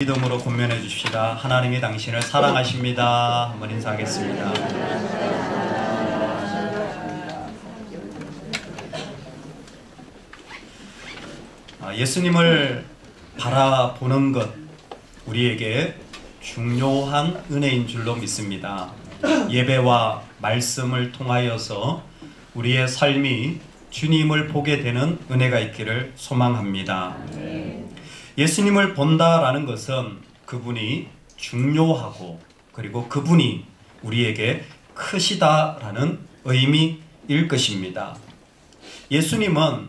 믿음으로 권면해 주십시다. 하나님이 당신을 사랑하십니다. 한번 인사하겠습니다. 예수님을 바라보는 것, 우리에게 중요한 은혜인 줄로 믿습니다. 예배와 말씀을 통하여서 우리의 삶이 주님을 보게 되는 은혜가 있기를 소망합니다. 예수님을 본다라는 것은 그분이 중요하고 그리고 그분이 우리에게 크시다라는 의미일 것입니다. 예수님은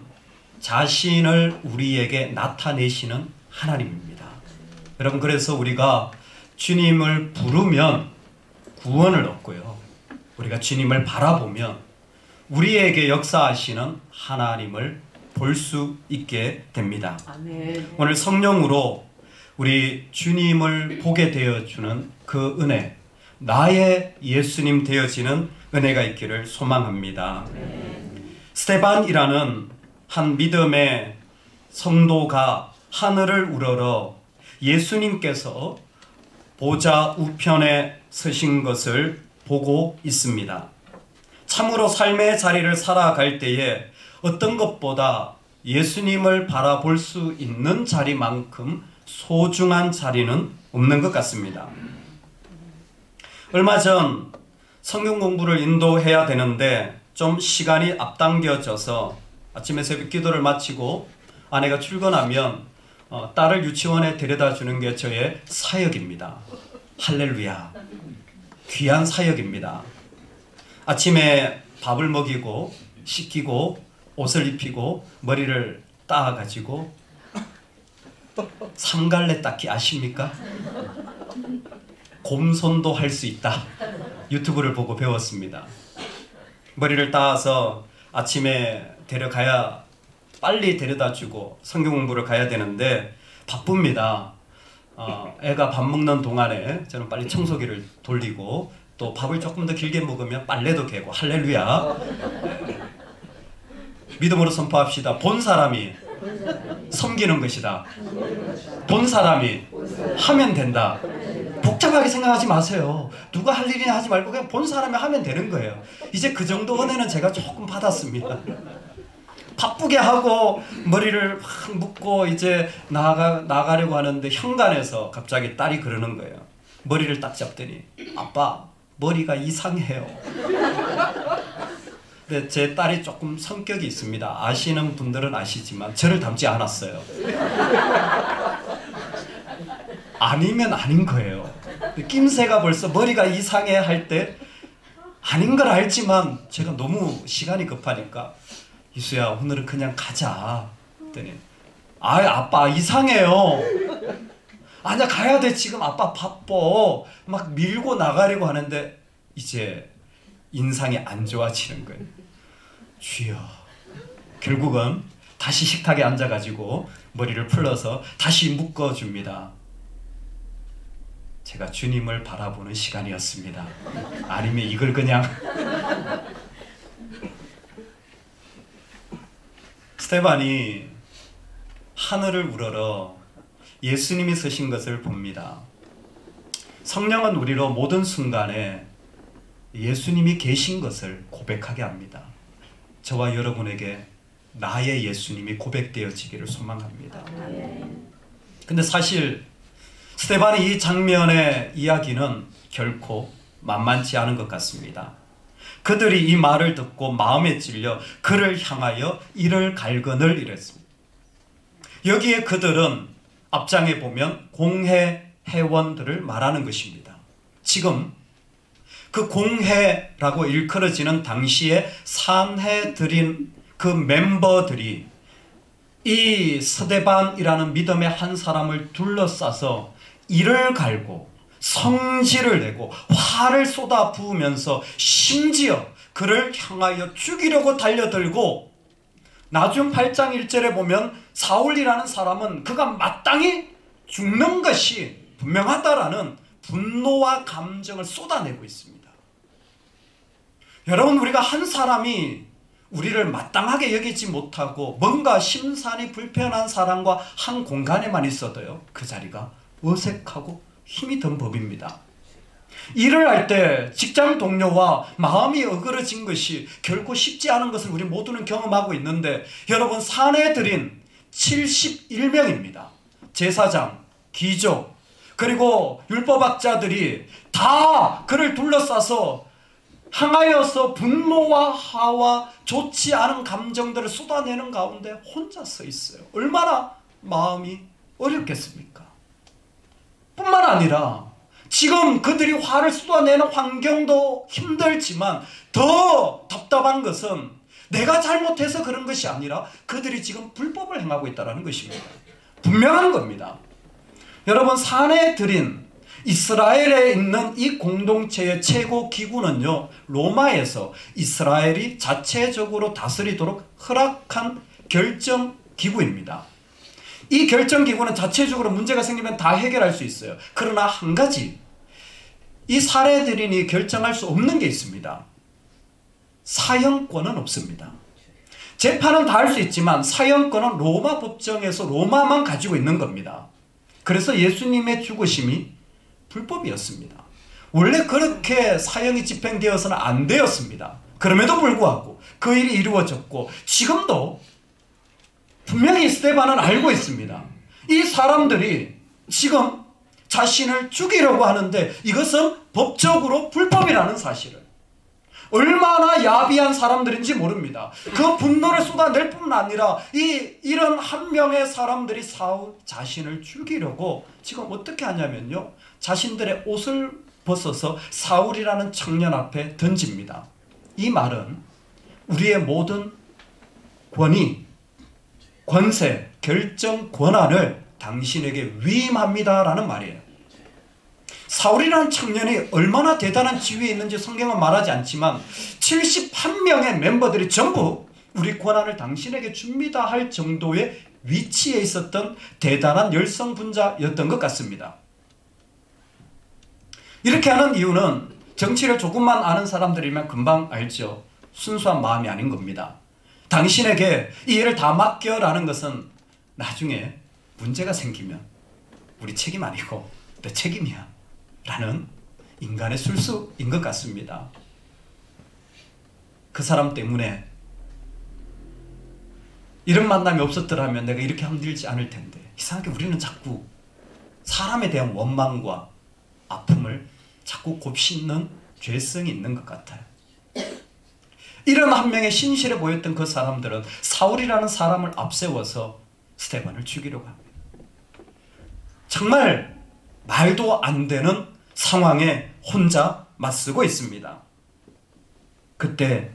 자신을 우리에게 나타내시는 하나님입니다. 여러분, 그래서 우리가 주님을 부르면 구원을 얻고요, 우리가 주님을 바라보면 우리에게 역사하시는 하나님을 볼 수 있게 됩니다. 아멘. 오늘 성령으로 우리 주님을 보게 되어주는 그 은혜, 나의 예수님 되어지는 은혜가 있기를 소망합니다. 아멘. 스데반이라는 한 믿음의 성도가 하늘을 우러러 예수님께서 보좌 우편에 서신 것을 보고 있습니다. 참으로 삶의 자리를 살아갈 때에 어떤 것보다 예수님을 바라볼 수 있는 자리만큼 소중한 자리는 없는 것 같습니다. 얼마 전 성경 공부를 인도해야 되는데 좀 시간이 앞당겨져서 아침에 새벽 기도를 마치고 아내가 출근하면 딸을 유치원에 데려다 주는 게 저의 사역입니다. 할렐루야, 귀한 사역입니다. 아침에 밥을 먹이고 씻기고 옷을 입히고 머리를 따가지고, 삼갈래 닦기 아십니까? 곰손도 할 수 있다. 유튜브를 보고 배웠습니다. 머리를 따서 아침에 데려가야, 빨리 데려다 주고 성경 공부를 가야 되는데 바쁩니다. 애가 밥 먹는 동안에 저는 빨리 청소기를 돌리고 또 밥을 조금 더 길게 먹으면 빨래도 개고, 할렐루야. 믿음으로 선포합시다. 본 사람이 섬기는 것이다. 본 사람이 하면 된다. 복잡하게 생각하지 마세요. 누가 할 일이나 하지 말고 그냥 본 사람이 하면 되는 거예요. 이제 그 정도 은혜는 제가 조금 받았습니다. 바쁘게 하고 머리를 확 묶고 이제 나가려고 하는데 현관에서 갑자기 딸이 그러는 거예요. 머리를 딱 잡더니, 아빠 머리가 이상해요. 근데 제 딸이 조금 성격이 있습니다. 아시는 분들은 아시지만 저를 닮지 않았어요. 아니면 아닌 거예요. 낌새가 벌써 머리가 이상해 할 때 아닌 걸 알지만 제가 너무 시간이 급하니까, 이수야 오늘은 그냥 가자 했더니, 아빠 이상해요. 아니야 가야 돼, 지금 아빠 바빠. 막 밀고 나가려고 하는데 이제 인상이 안 좋아지는 거예요. 주여. 결국은 다시 식탁에 앉아가지고 머리를 풀러서 다시 묶어줍니다. 제가 주님을 바라보는 시간이었습니다. 아니면 이걸 그냥 스데반이 하늘을 우러러 예수님이 서신 것을 봅니다. 성령은 우리로 모든 순간에 예수님이 계신 것을 고백하게 합니다. 저와 여러분에게 나의 예수님이 고백되어지기를 소망합니다. 근데 사실 스데반이 이 장면의 이야기는 결코 만만치 않은 것 같습니다. 그들이 이 말을 듣고 마음에 찔려 그를 향하여 이를 갈거늘 이랬습니다. 여기에 그들은 앞장에 보면 공회 회원들을 말하는 것입니다. 지금 그 공회라고 일컬어지는 당시에 산헤드린 그 멤버들이 이 스데반이라는 믿음의 한 사람을 둘러싸서 이를 갈고 성질을 내고 화를 쏟아 부으면서 심지어 그를 향하여 죽이려고 달려들고, 나중 8장 1절에 보면 사울이라는 사람은 그가 마땅히 죽는 것이 분명하다라는 분노와 감정을 쏟아내고 있습니다. 여러분, 우리가 한 사람이 우리를 마땅하게 여기지 못하고 뭔가 심산이 불편한 사람과 한 공간에만 있어도요, 그 자리가 어색하고 힘이 든 법입니다. 일을 할 때 직장 동료와 마음이 어그러진 것이 결코 쉽지 않은 것을 우리 모두는 경험하고 있는데, 여러분, 산에 들인 71명입니다. 제사장, 귀족, 그리고 율법학자들이 다 그를 둘러싸서 향하여서 분노와 화와 좋지 않은 감정들을 쏟아내는 가운데 혼자 서 있어요. 얼마나 마음이 어렵겠습니까? 뿐만 아니라 지금 그들이 화를 쏟아내는 환경도 힘들지만 더 답답한 것은 내가 잘못해서 그런 것이 아니라 그들이 지금 불법을 행하고 있다는 것입니다. 분명한 겁니다. 여러분, 산에 들인 이스라엘에 있는 이 공동체의 최고 기구는요, 로마에서 이스라엘이 자체적으로 다스리도록 허락한 결정기구입니다. 이 결정기구는 자체적으로 문제가 생기면 다 해결할 수 있어요. 그러나 한 가지, 이 사례들인이 결정할 수 없는 게 있습니다. 사형권은 없습니다. 재판은 다 할 수 있지만 사형권은 로마 법정에서 로마만 가지고 있는 겁니다. 그래서 예수님의 죽으심이 불법이었습니다. 원래 그렇게 사형이 집행되어서는 안 되었습니다. 그럼에도 불구하고 그 일이 이루어졌고, 지금도 분명히 스데반은 알고 있습니다. 이 사람들이 지금 자신을 죽이려고 하는데 이것은 법적으로 불법이라는 사실을, 얼마나 야비한 사람들인지 모릅니다. 그 분노를 쏟아낼 뿐만 아니라 이런 한 명의 사람들이 사울 자신을 죽이려고 지금 어떻게 하냐면요, 자신들의 옷을 벗어서 사울이라는 청년 앞에 던집니다. 이 말은 우리의 모든 권위, 권세, 결정 권한을 당신에게 위임합니다라는 말이에요. 사울이라는 청년이 얼마나 대단한 지위에 있는지 성경은 말하지 않지만 71명의 멤버들이 전부 우리 권한을 당신에게 줍니다 할 정도의 위치에 있었던 대단한 열성분자였던 것 같습니다. 이렇게 하는 이유는 정치를 조금만 아는 사람들이면 금방 알죠. 순수한 마음이 아닌 겁니다. 당신에게 이 일을 다 맡겨라는 것은 나중에 문제가 생기면 우리 책임 아니고 내 책임이야 라는 인간의 술수인 것 같습니다. 그 사람 때문에 이런 만남이 없었더라면 내가 이렇게 힘들지 않을 텐데, 이상하게 우리는 자꾸 사람에 대한 원망과 아픔을 자꾸 곱씹는 죄성이 있는 것 같아요. 이런 한 명의 신실해 보였던 그 사람들은 사울이라는 사람을 앞세워서 스데반을 죽이려고 합니다. 정말 말도 안 되는 상황에 혼자 맞서고 있습니다. 그때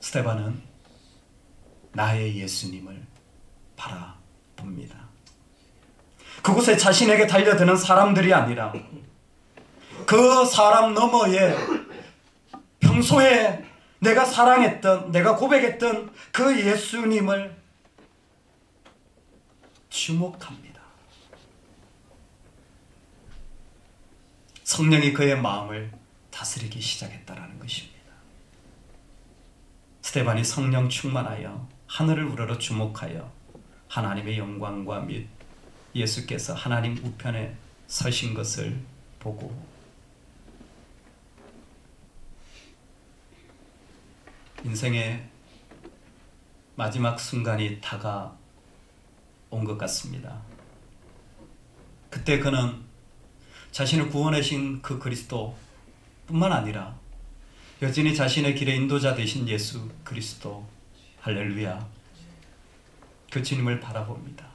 스데반은 나의 예수님을 바라봅니다. 그곳에 자신에게 달려드는 사람들이 아니라 그 사람 너머에 평소에 내가 사랑했던, 내가 고백했던 그 예수님을 주목합니다. 성령이 그의 마음을 다스리기 시작했다라는 것입니다. 스데반이 성령 충만하여 하늘을 우러러 주목하여 하나님의 영광과 및 예수께서 하나님 우편에 서신 것을 보고 인생의 마지막 순간이 다가온 것 같습니다. 그때 그는 자신을 구원하신 그 그리스도 뿐만 아니라 여전히 자신의 길의 인도자 되신 예수 그리스도, 할렐루야, 그 주님을 바라봅니다.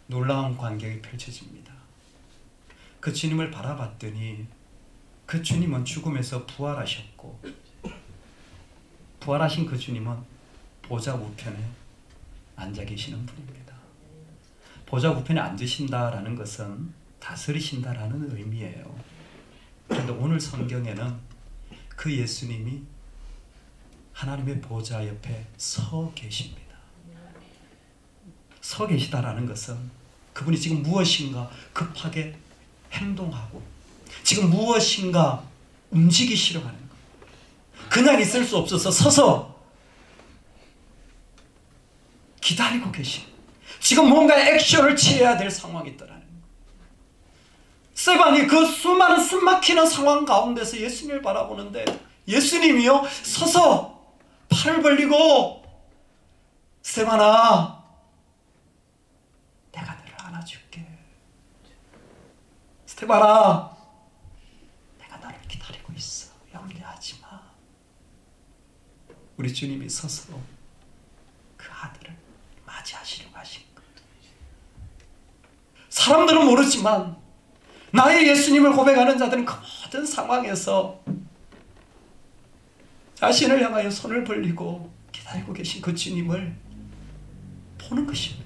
놀라운 광경이 펼쳐집니다. 그 주님을 바라봤더니 그 주님은 죽음에서 부활하셨고, 부활하신 그 주님은 보좌 우편에 앉아 계시는 분입니다. 보좌 우편에 앉으신다라는 것은 다스리신다라는 의미예요. 그런데 오늘 성경에는 그 예수님이 하나님의 보좌 옆에 서 계십니다. 서 계시다라는 것은 그분이 지금 무엇인가 급하게 행동하고 지금 무엇인가 움직이시려 하는 것. 그냥 있을 수 없어서 서서 기다리고 계신, 지금 뭔가 액션을 취해야 될 상황이 있더라는 거예요. 스데반이 그 수많은 숨막히는 상황 가운데서 예수님을 바라보는데 예수님이요 서서 팔을 벌리고 스데반아 내가 너를 안아줄게. 스데반아 내가 너를 기다리고 있어. 염려하지 마. 우리 주님이 서서 그 아들을 맞이하시려고 하신 것. 사람들은 모르지만 나의 예수님을 고백하는 자들은 그 모든 상황에서 자신을 향하여 손을 벌리고 기다리고 계신 그 주님을 보는 것입니다.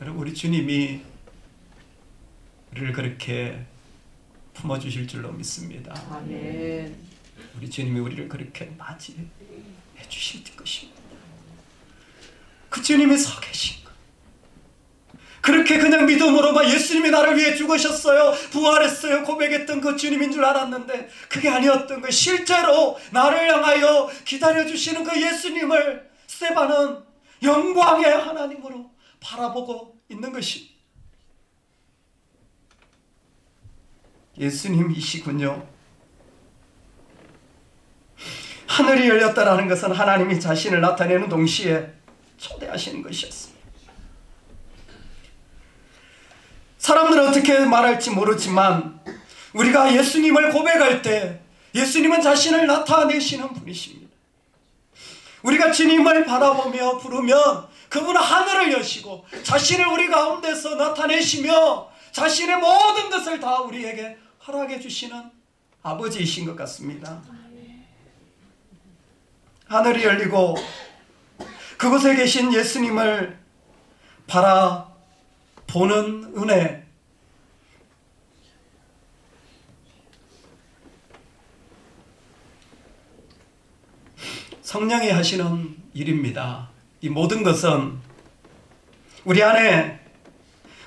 여러분, 우리 주님이 우리를 그렇게 품어주실 줄로 믿습니다. 아멘. 우리 주님이 우리를 그렇게 맞이해 주실 것입니다. 그 주님이 서 계신 것. 그렇게 그냥 믿음으로만 예수님이 나를 위해 죽으셨어요, 부활했어요 고백했던 그 주님인 줄 알았는데 그게 아니었던 거예요. 실제로 나를 향하여 기다려주시는 그 예수님을 스데반은 영광의 하나님으로 바라보고 있는 것입니다. 예수님이시군요. 하늘이 열렸다라는 것은 하나님이 자신을 나타내는 동시에 초대하시는 것이었습니다. 사람들은 어떻게 말할지 모르지만 우리가 예수님을 고백할 때 예수님은 자신을 나타내시는 분이십니다. 우리가 주님을 바라보며 부르면 그분은 하늘을 여시고 자신을 우리 가운데서 나타내시며 자신의 모든 것을 다 우리에게 허락해 주시는 아버지이신 것 같습니다. 하늘이 열리고 그곳에 계신 예수님을 바라보는 은혜, 성령이 하시는 일입니다. 이 모든 것은 우리 안에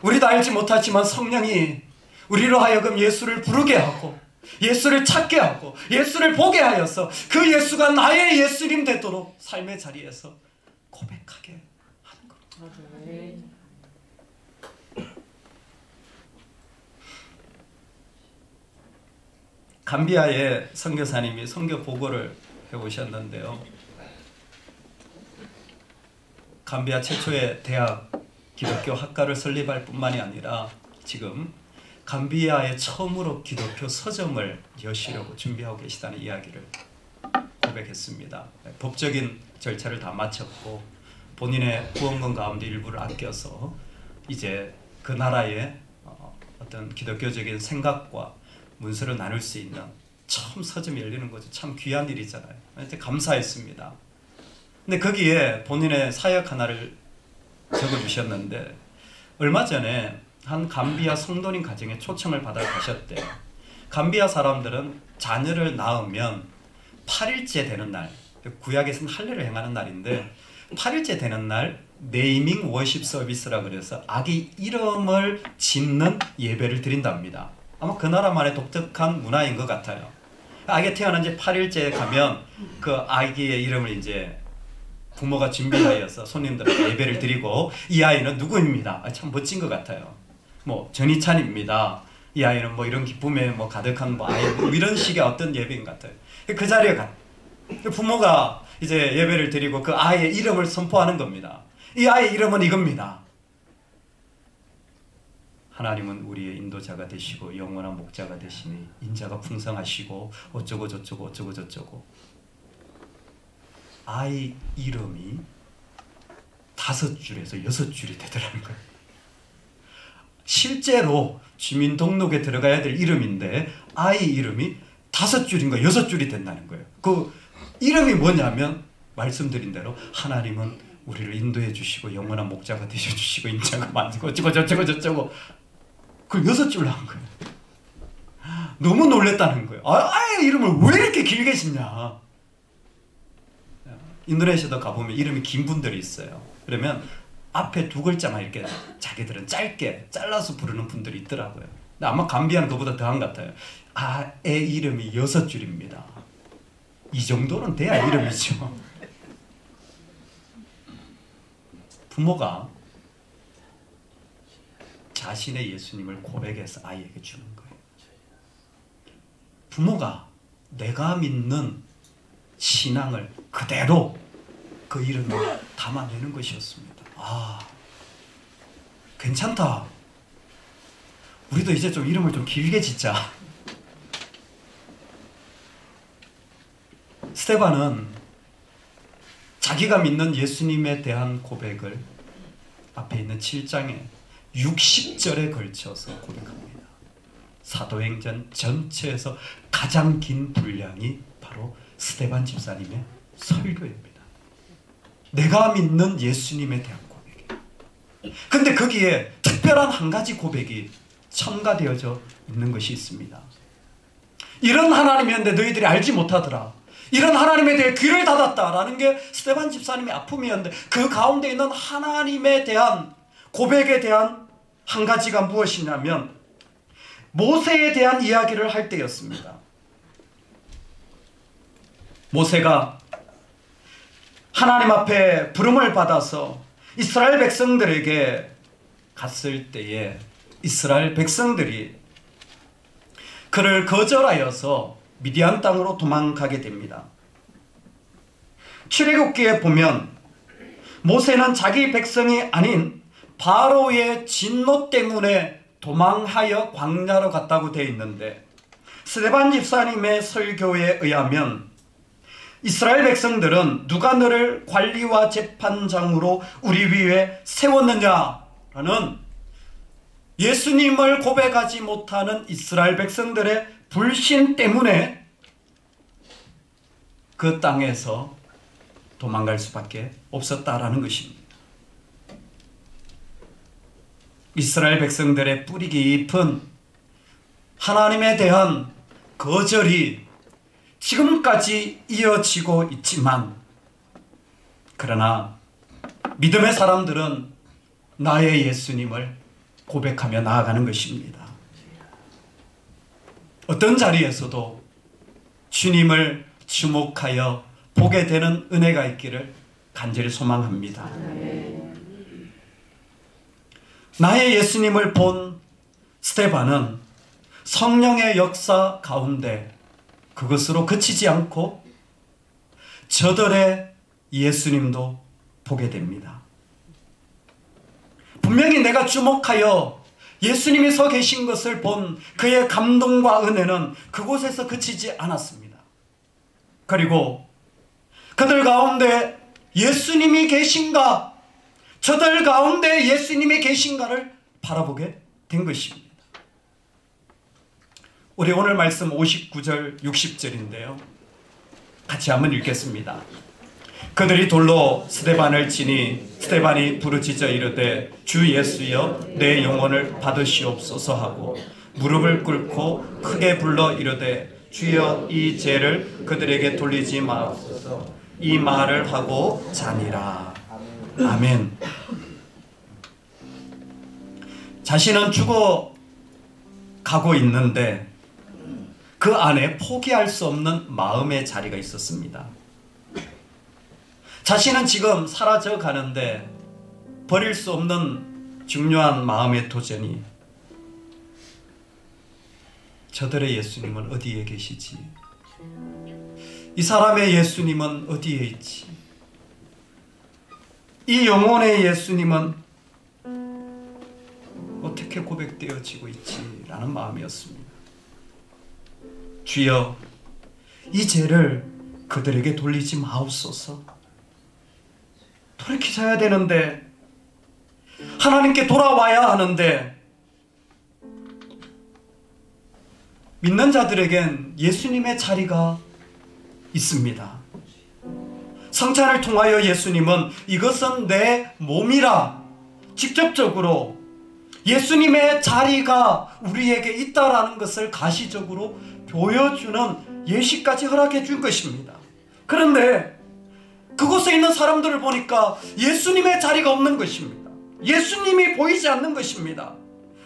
우리도 알지 못하지만 성령이 우리로 하여금 예수를 부르게 하고 예수를 찾게 하고 예수를 보게 하여서 그 예수가 나의 예수님 되도록 삶의 자리에서 고백하게 하는 겁니다. 감비아의 선교사님이 선교 보고를 해오셨는데요. 감비아 최초의 대학 기독교 학과를 설립할 뿐만이 아니라 지금 감비아에 처음으로 기독교 서점을 여시려고 준비하고 계시다는 이야기를 고백했습니다. 법적인 절차를 다 마쳤고 본인의 후원금 가운데 일부를 아껴서 이제 그 나라의 어떤 기독교적인 생각과 문서를 나눌 수 있는 처음 서점이 열리는 거죠. 참 귀한 일이잖아요. 감사했습니다. 근데 거기에 본인의 사역 하나를 적어주셨는데 얼마 전에 한 감비아 성도님 가정에 초청을 받아 가셨대요. 감비아 사람들은 자녀를 낳으면 8일째 되는 날, 구약에서는 할례를 행하는 날인데 8일째 되는 날 네이밍 워십 서비스라 그래서 아기 이름을 짓는 예배를 드린답니다. 아마 그 나라만의 독특한 문화인 것 같아요. 아기가 태어난 지 8일째 가면 그 아기의 이름을 이제 부모가 준비하여서 손님들에게 예배를 드리고 이 아이는 누구입니다. 참 멋진 것 같아요. 뭐 전희찬입니다. 이 아이는 뭐 이런 기쁨에 뭐 가득한 뭐 아이 뭐 이런 식의 어떤 예배인 것 같아요. 그 자리에 부모가 이제 예배를 드리고 그 아이의 이름을 선포하는 겁니다. 이 아이의 이름은 이겁니다. 하나님은 우리의 인도자가 되시고 영원한 목자가 되시니 인자가 풍성하시고 어쩌고 저쩌고 어쩌고 저쩌고. 아이 이름이 5줄에서 6줄이 되더라는 거예요. 실제로 주민등록에 들어가야 될 이름인데 아이 이름이 5줄인가 6줄이 된다는 거예요. 그 이름이 뭐냐면 말씀드린 대로 하나님은 우리를 인도해 주시고 영원한 목자가 되셔 주시고 인자가 만지고 어쩌고 저쩌고 저쩌고 그걸 6줄로 한 거예요. 너무 놀랬다는 거예요. 아이 이름을 왜 이렇게 길게 짓냐. 인도네시아도 가보면 이름이 긴 분들이 있어요. 그러면 앞에 2글자만 이렇게 자기들은 짧게 잘라서 부르는 분들이 있더라고요. 근데 아마 감비아는 그보다 더한 것 같아요. 애 이름이 6줄입니다. 이 정도는 돼야 이름이죠. 부모가 자신의 예수님을 고백해서 아이에게 주는 거예요. 부모가 내가 믿는 신앙을 그대로 그 이름에 담아내는 것이었습니다. 아, 괜찮다. 우리도 이제 좀 이름을 좀 길게 짓자. 스데반은 자기가 믿는 예수님에 대한 고백을 앞에 있는 7장에 60절에 걸쳐서 고백합니다. 사도행전 전체에서 가장 긴 분량이 바로 스데반 집사님의 설교입니다. 내가 믿는 예수님에 대한 고백이에요. 근데 거기에 특별한 한 가지 고백이 첨가되어져 있는 것이 있습니다. 이런 하나님이었는데 너희들이 알지 못하더라. 이런 하나님에 대해 귀를 닫았다라는 게 스데반 집사님의 아픔이었는데, 그 가운데 있는 하나님에 대한 고백에 대한 한 가지가 무엇이냐면 모세에 대한 이야기를 할 때였습니다. 모세가 하나님 앞에 부름을 받아서 이스라엘 백성들에게 갔을 때에 이스라엘 백성들이 그를 거절하여서 미디안 땅으로 도망가게 됩니다. 출애굽기에 보면 모세는 자기 백성이 아닌 바로의 진노 때문에 도망하여 광야로 갔다고 되어 있는데, 스데반 집사님의 설교에 의하면 이스라엘 백성들은 누가 너를 관리와 재판장으로 우리 위에 세웠느냐라는 예수님을 고백하지 못하는 이스라엘 백성들의 불신 때문에 그 땅에서 도망갈 수밖에 없었다라는 것입니다. 이스라엘 백성들의 뿌리 깊은 하나님에 대한 거절이 지금까지 이어지고 있지만, 그러나 믿음의 사람들은 나의 예수님을 고백하며 나아가는 것입니다. 어떤 자리에서도 주님을 주목하여 보게 되는 은혜가 있기를 간절히 소망합니다. 나의 예수님을 본 스데반은 성령의 역사 가운데 그것으로 그치지 않고 저들의 예수님도 보게 됩니다. 분명히 내가 주목하여 예수님이 서 계신 것을 본 그의 감동과 은혜는 그곳에서 그치지 않았습니다. 그리고 그들 가운데 예수님이 계신가, 저들 가운데 예수님이 계신가를 바라보게 된 것입니다. 우리 오늘 말씀 59절 60절인데요. 같이 한번 읽겠습니다. 그들이 돌로 스데반을 치니 스데반이 부르짖어 이르되 주 예수여 내 영혼을 받으시옵소서 하고 무릎을 꿇고 크게 불러 이르되 주여 이 죄를 그들에게 돌리지 마옵소서. 이 말을 하고 자니라. 아멘. 자신은 죽어가고 있는데 그 안에 포기할 수 없는 마음의 자리가 있었습니다. 자신은 지금 사라져 가는데 버릴 수 없는 중요한 마음의 도전이, 저들의 예수님은 어디에 계시지? 이 사람의 예수님은 어디에 있지? 이 영혼의 예수님은 어떻게 고백되어지고 있지? 라는 마음이었습니다. 주여 이 죄를 그들에게 돌리지 마옵소서. 돌이켜져야 되는데, 하나님께 돌아와야 하는데, 믿는 자들에겐 예수님의 자리가 있습니다. 성찬을 통하여 예수님은 이것은 내 몸이라 직접적으로 예수님의 자리가 우리에게 있다라는 것을 가시적으로 보여주는 예시까지 허락해 준 것입니다. 그런데 그곳에 있는 사람들을 보니까 예수님의 자리가 없는 것입니다. 예수님이 보이지 않는 것입니다.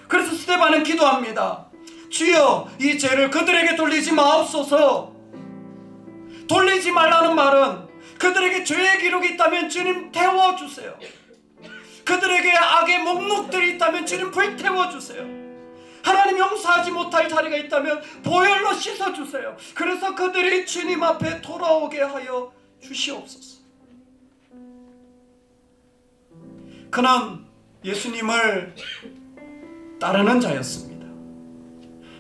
그래서 스데반은 기도합니다. 주여 이 죄를 그들에게 돌리지 마옵소서. 돌리지 말라는 말은 그들에게 죄의 기록이 있다면 주님 태워주세요. 그들에게 악의 목록들이 있다면 주님 불태워주세요. 하나님 용서하지 못할 자리가 있다면 보혈로 씻어주세요. 그래서 그들이 주님 앞에 돌아오게 하여 주시옵소서. 그는 예수님을 따르는 자였습니다.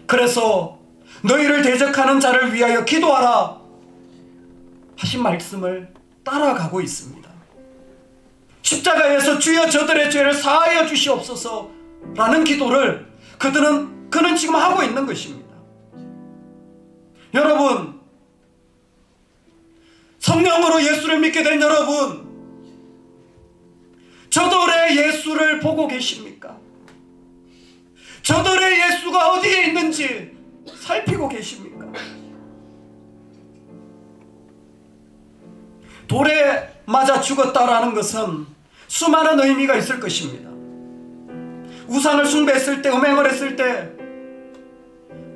그래서 너희를 대적하는 자를 위하여 기도하라 하신 말씀을 따라가고 있습니다. 십자가에서 주여 저들의 죄를 사하여 주시옵소서 라는 기도를 그는 지금 하고 있는 것입니다. 여러분, 성령으로 예수를 믿게 된 여러분, 저들의 예수를 보고 계십니까? 저들의 예수가 어디에 있는지 살피고 계십니까? 돌에 맞아 죽었다라는 것은 수많은 의미가 있을 것입니다. 우상을 숭배했을 때, 음행을 했을 때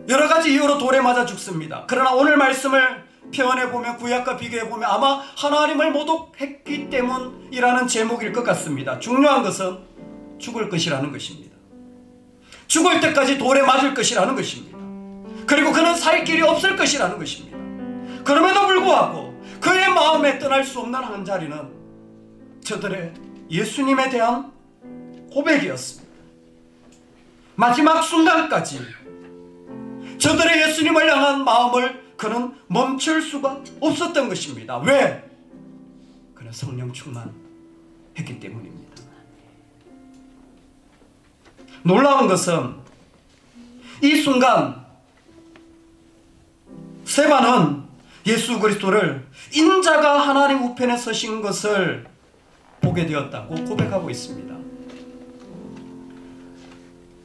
여러 가지 이유로 돌에 맞아 죽습니다. 그러나 오늘 말씀을 표현해보면, 구약과 비교해보면 아마 하나님을 모독했기 때문이라는 제목일 것 같습니다. 중요한 것은 죽을 것이라는 것입니다. 죽을 때까지 돌에 맞을 것이라는 것입니다. 그리고 그는 살 길이 없을 것이라는 것입니다. 그럼에도 불구하고 그의 마음에 떠날 수 없는 한 자리는 저들의 예수님에 대한 고백이었습니다. 마지막 순간까지 저들의 예수님을 향한 마음을 그는 멈출 수가 없었던 것입니다. 왜? 그는 성령 충만했기 때문입니다. 놀라운 것은 이 순간 스데반은 예수 그리스도를 인자가 하나님 우편에 서신 것을 보게 되었다고 고백하고 있습니다.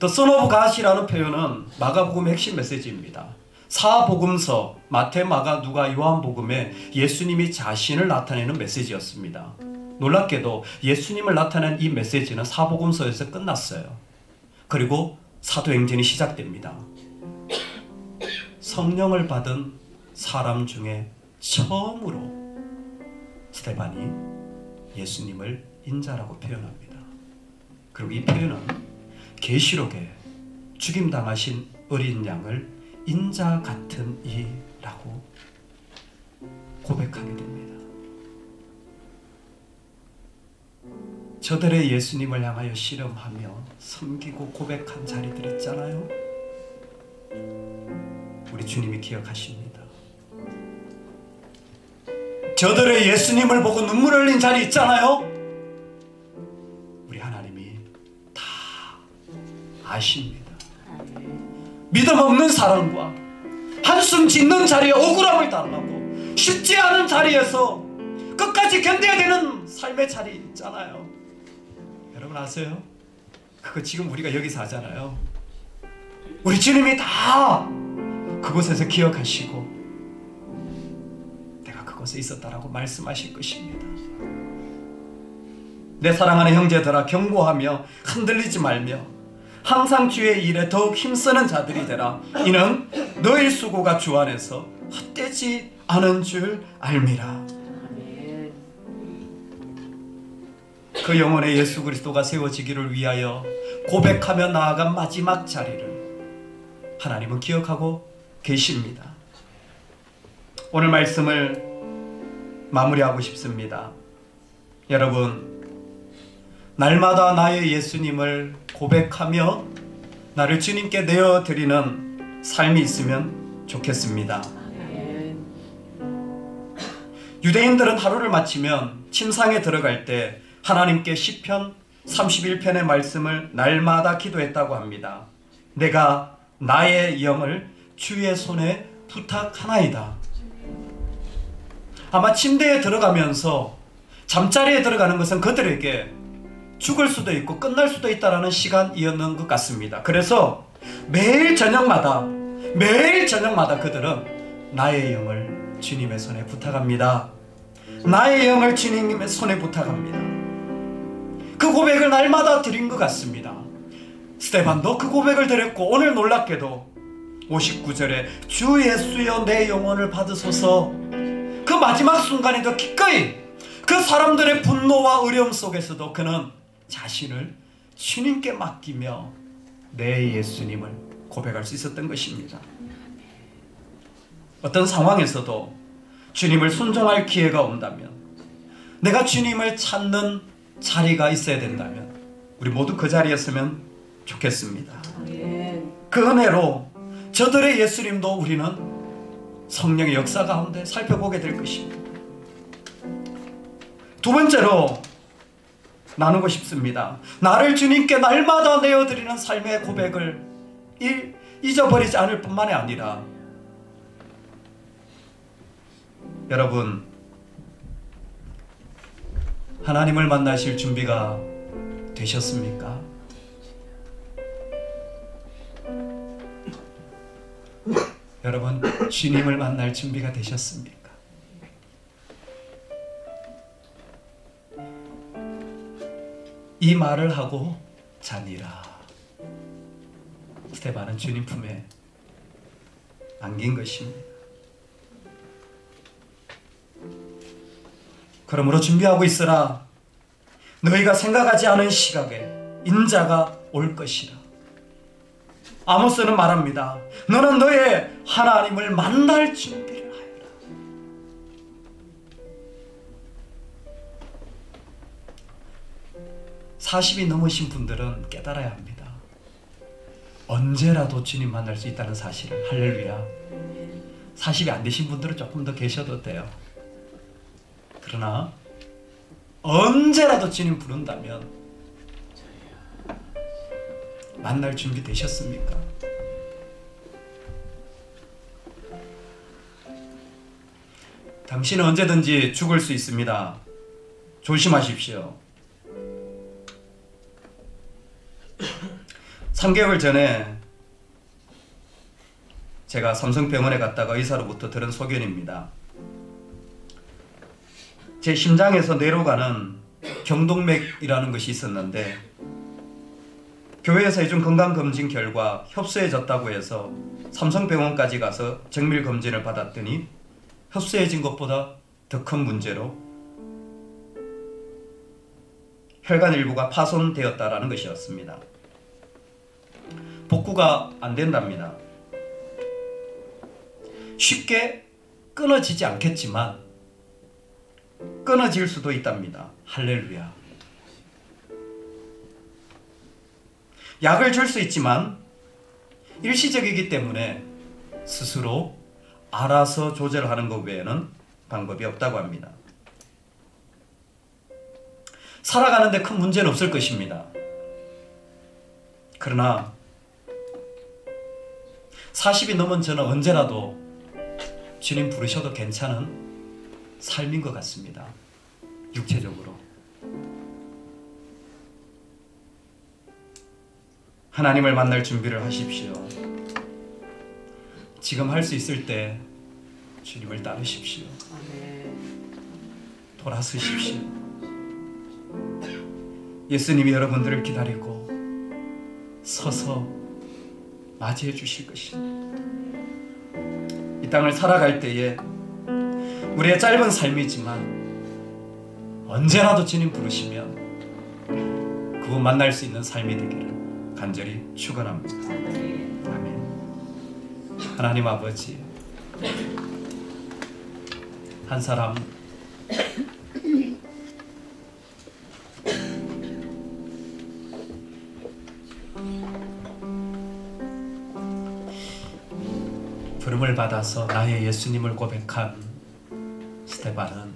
The Son of God이라는 표현은 마가복음의 핵심 메시지입니다. 사복음서 마태, 마가, 누가, 요한복음에 예수님이 자신을 나타내는 메시지였습니다. 놀랍게도 예수님을 나타낸 이 메시지는 사복음서에서 끝났어요. 그리고 사도행전이 시작됩니다. 성령을 받은 사람 중에 처음으로 스데반이 예수님을 인자라고 표현합니다. 그리고 이 표현은 계시록에 죽임당하신 어린 양을 인자 같은 이라고 고백하게 됩니다. 저들의 예수님을 향하여 씨름하며 섬기고 고백한 자리들 있잖아요. 우리 주님이 기억하십니다. 저들의 예수님을 보고 눈물 흘린 자리 있잖아요. 우리 하나님이 다 아십니다. 믿음 없는 사람과 한숨 짓는 자리에 억울함을 당하고 쉽지 않은 자리에서 끝까지 견뎌야 되는 삶의 자리 있잖아요. 여러분 아세요? 그거 지금 우리가 여기서 하잖아요. 우리 주님이 다 그곳에서 기억하시고 내가 그곳에 있었다라고 말씀하실 것입니다. 내 사랑하는 형제들아, 경고하며 흔들리지 말며 항상 주의 일에 더욱 힘쓰는 자들이 되라. 이는 너희 수고가 주 안에서 헛되지 않은 줄 알미라. 그 영혼의 예수 그리스도가 세워지기를 위하여 고백하며 나아간 마지막 자리를 하나님은 기억하고 계십니다. 오늘 말씀을 마무리하고 싶습니다. 여러분, 날마다 나의 예수님을 고백하며 나를 주님께 내어드리는 삶이 있으면 좋겠습니다. 유대인들은 하루를 마치면 침상에 들어갈 때 하나님께 시편 31편의 말씀을 날마다 기도했다고 합니다. 내가 나의 영을 주의 손에 부탁하나이다. 아마 침대에 들어가면서 잠자리에 들어가는 것은 그들에게 죽을 수도 있고 끝날 수도 있다는 시간이었는 것 같습니다. 그래서 매일 저녁마다 그들은 나의 영을 주님의 손에 부탁합니다. 나의 영을 주님의 손에 부탁합니다. 그 고백을 날마다 드린 것 같습니다. 스데반도 그 고백을 드렸고, 오늘 놀랍게도 59절에 주 예수여 내 영혼을 받으소서, 그 마지막 순간에도 기꺼이 그 사람들의 분노와 어려움 속에서도 그는 자신을 주님께 맡기며 내 예수님을 고백할 수 있었던 것입니다. 어떤 상황에서도 주님을 순종할 기회가 온다면, 내가 주님을 찾는 자리가 있어야 된다면 우리 모두 그 자리에 서면 좋겠습니다. 그 은혜로 저들의 예수님도 우리는 성령의 역사 가운데 살펴보게 될 것입니다. 두 번째로 나누고 싶습니다. 나를 주님께 날마다 내어드리는 삶의 고백을 잊어버리지 않을 뿐만이 아니라, 여러분, 하나님을 만나실 준비가 되셨습니까? 여러분, 주님을 만날 준비가 되셨습니까? 이 말을 하고 자니라. 스데반은 주님 품에 안긴 것입니다. 그러므로 준비하고 있으라. 너희가 생각하지 않은 시각에 인자가 올 것이라. 아모스는 말합니다. 너는 너의 하나님을 만날 준비를 하여라. 40이 넘으신 분들은 깨달아야 합니다. 언제라도 주님 만날 수 있다는 사실을. 할렐루야. 40이 안 되신 분들은 조금 더 계셔도 돼요. 그러나 언제라도 주님 부른다면 만날 준비 되셨습니까? 당신은 언제든지 죽을 수 있습니다. 조심하십시오. 3개월 전에 제가 삼성병원에 갔다가 의사로부터 들은 소견입니다. 제 심장에서 뇌로 가는 경동맥이라는 것이 있었는데, 교회에서 해준 건강검진 결과 협소해졌다고 해서 삼성병원까지 가서 정밀검진을 받았더니 협소해진 것보다 더 큰 문제로 혈관 일부가 파손되었다라는 것이었습니다. 복구가 안 된답니다. 쉽게 끊어지지 않겠지만 끊어질 수도 있답니다. 할렐루야. 약을 줄 수 있지만 일시적이기 때문에 스스로 알아서 조절하는 것 외에는 방법이 없다고 합니다. 살아가는데 큰 문제는 없을 것입니다. 그러나 40이 넘은 저는 언제라도 주님 부르셔도 괜찮은 삶인 것 같습니다. 육체적으로. 하나님을 만날 준비를 하십시오. 지금 할 수 있을 때 주님을 따르십시오. 돌아서십시오. 예수님이 여러분들을 기다리고 서서 맞이해 주실 것입니다. 이 땅을 살아갈 때에 우리의 짧은 삶이지만 언제라도 주님 부르시면 그분 만날 수 있는 삶이 되기를 간절히 축원합니다. 아멘. 하나님 아버지, 한 사람 부름을 받아서 나의 예수님을 고백한 스데반은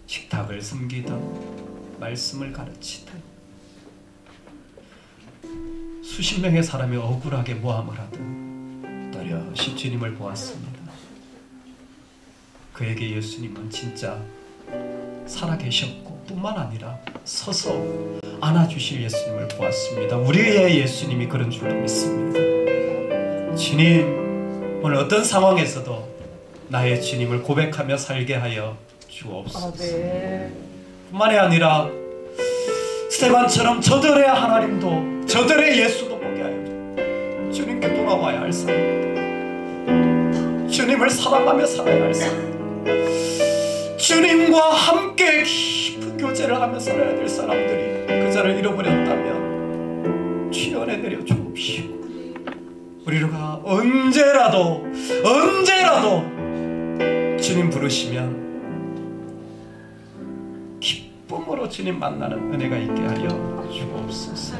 식탁을 섬기던 말씀을 가르치던 수십 명의 사람이 억울하게 모함을 하던 또렷이 주님을 보았습니다. 그에게 예수님은 진짜 살아계셨고 뿐만 아니라 서서 안아주실 예수님을 보았습니다. 우리의 예수님이 그런 줄로 믿습니다. 주님, 오늘 어떤 상황에서도 나의 주님을 고백하며 살게 하여 주옵소서. 뿐만이 아니라 스데반처럼 저들의 하나님도 저들의 예수도 보게 하여 주님께 돌아와야 할 사람입니다. 주님을 사랑하며 살아야 할 사람입니다. 주님과 함께 깊은 교제를 하며 살아야 될 사람들이 그 자를 잃어버렸다면 주연해드려 주옵시고, 우리가 언제라도 주님 부르시면 기쁨으로 주님 만나는 은혜가 있게 하여 주옵소서.